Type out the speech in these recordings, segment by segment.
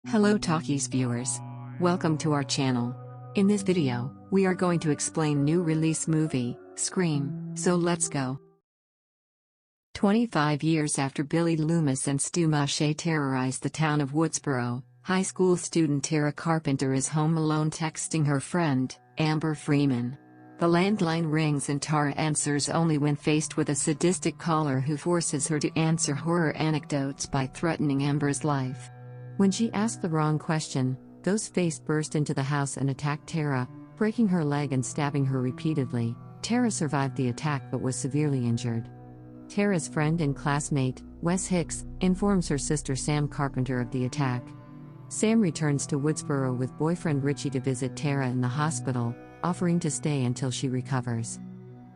Hello Talkies viewers. Welcome to our channel. In this video, we are going to explain new release movie, Scream, so let's go. 25 years after Billy Loomis and Stu Mache terrorized the town of Woodsboro, high school student Tara Carpenter is home alone texting her friend, Amber Freeman. The landline rings and Tara answers only when faced with a sadistic caller who forces her to answer horror anecdotes by threatening Amber's life. When she asked the wrong question, Ghostface burst into the house and attacked Tara, breaking her leg and stabbing her repeatedly. Tara survived the attack but was severely injured. Tara's friend and classmate, Wes Hicks, informs her sister Sam Carpenter of the attack. Sam returns to Woodsboro with boyfriend Richie to visit Tara in the hospital, offering to stay until she recovers.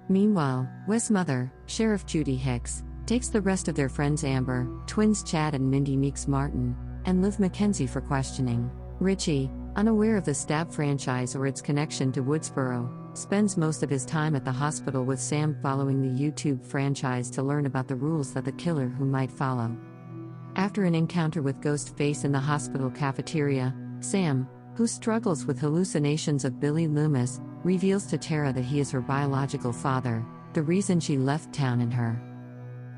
Meanwhile, Wes' mother, Sheriff Judy Hicks, takes the rest of their friends Amber, twins Chad and Mindy Meeks Martin, and Liv McKenzie for questioning. Richie, unaware of the Stab franchise or its connection to Woodsboro, spends most of his time at the hospital with Sam following the YouTube franchise to learn about the rules that the killer who might follow. After an encounter with Ghostface in the hospital cafeteria, Sam, who struggles with hallucinations of Billy Loomis, reveals to Tara that he is her biological father, the reason she left town and her.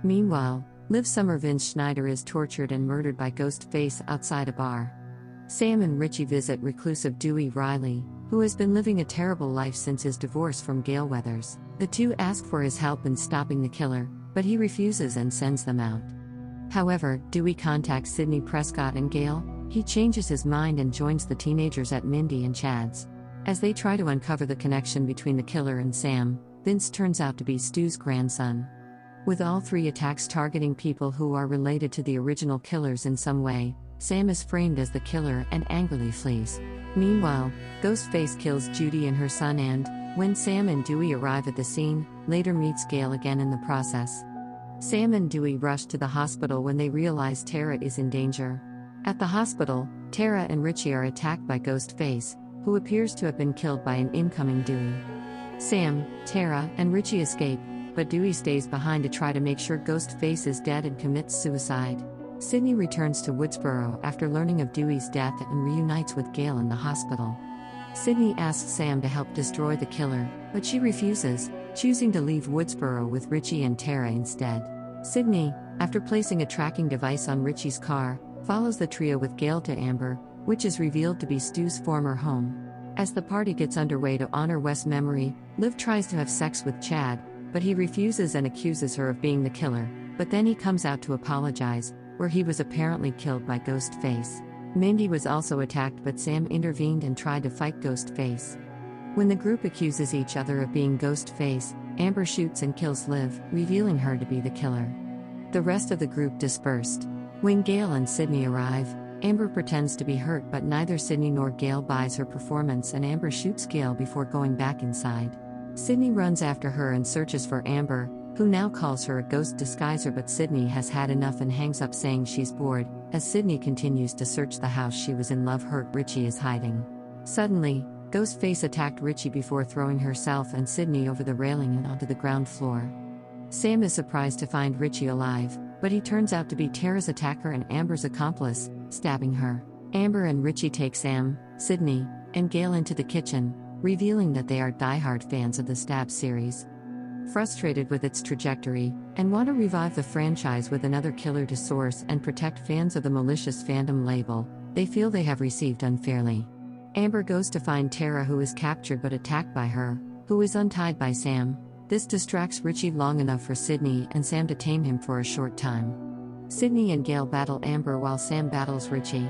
Meanwhile, Liv Summer Vince Schneider is tortured and murdered by Ghostface outside a bar. Sam and Richie visit reclusive Dewey Riley, who has been living a terrible life since his divorce from Gail Weathers. The two ask for his help in stopping the killer, but he refuses and sends them out. However, Dewey contacts Sidney Prescott and Gail. He changes his mind and joins the teenagers at Mindy and Chad's. As they try to uncover the connection between the killer and Sam, Vince turns out to be Stu's grandson. With all three attacks targeting people who are related to the original killers in some way, Sam is framed as the killer and angrily flees. Meanwhile, Ghostface kills Judy and her son and, when Sam and Dewey arrive at the scene, later meets Gail again in the process. Sam and Dewey rush to the hospital when they realize Tara is in danger. At the hospital, Tara and Richie are attacked by Ghostface, who appears to have been killed by an incoming Dewey. Sam, Tara, and Richie escape, but Dewey stays behind to try to make sure Ghostface is dead and commits suicide. Sidney returns to Woodsboro after learning of Dewey's death and reunites with Gail in the hospital. Sidney asks Sam to help destroy the killer, but she refuses, choosing to leave Woodsboro with Richie and Tara instead. Sidney, after placing a tracking device on Richie's car, follows the trio with Gail to Amber, which is revealed to be Stu's former home. As the party gets underway to honor Wes' memory, Liv tries to have sex with Chad, but he refuses and accuses her of being the killer, but then he comes out to apologize, where he was apparently killed by Ghostface. Mindy was also attacked but Sam intervened and tried to fight Ghostface. When the group accuses each other of being Ghostface, Amber shoots and kills Liv, revealing her to be the killer. The rest of the group dispersed. When Gail and Sidney arrive, Amber pretends to be hurt but neither Sidney nor Gail buys her performance and Amber shoots Gail before going back inside. Sidney runs after her and searches for Amber, who now calls her a ghost disguiser but Sidney has had enough and hangs up saying she's bored. As Sidney continues to search the house she was in love hurt Richie is hiding. Suddenly, Ghostface attacked Richie before throwing herself and Sidney over the railing and onto the ground floor. Sam is surprised to find Richie alive, but he turns out to be Tara's attacker and Amber's accomplice, stabbing her. Amber and Richie take Sam, Sidney, and Gail into the kitchen, revealing that they are diehard fans of the Stab series. Frustrated with its trajectory, and want to revive the franchise with another killer to source and protect fans of the malicious fandom label, they feel they have received unfairly. Amber goes to find Tara who is captured but attacked by her, who is untied by Sam. This distracts Richie long enough for Sidney and Sam to tame him for a short time. Sidney and Gail battle Amber while Sam battles Richie.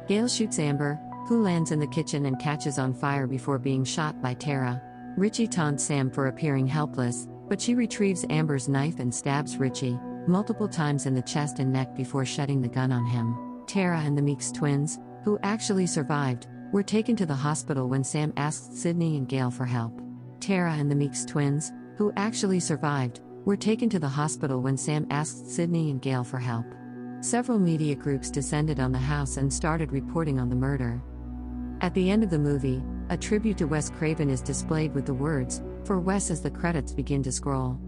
Gail shoots Amber, who lands in the kitchen and catches on fire before being shot by Tara. Richie taunts Sam for appearing helpless, but she retrieves Amber's knife and stabs Richie multiple times in the chest and neck before shutting the gun on him. Tara and the Meeks twins, who actually survived, were taken to the hospital when Sam asked Sidney and Gail for help. Tara and the Meeks twins, who actually survived, were taken to the hospital when Sam asked Sidney and Gail for help. Several media groups descended on the house and started reporting on the murder. At the end of the movie, a tribute to Wes Craven is displayed with the words, "For Wes" as the credits begin to scroll.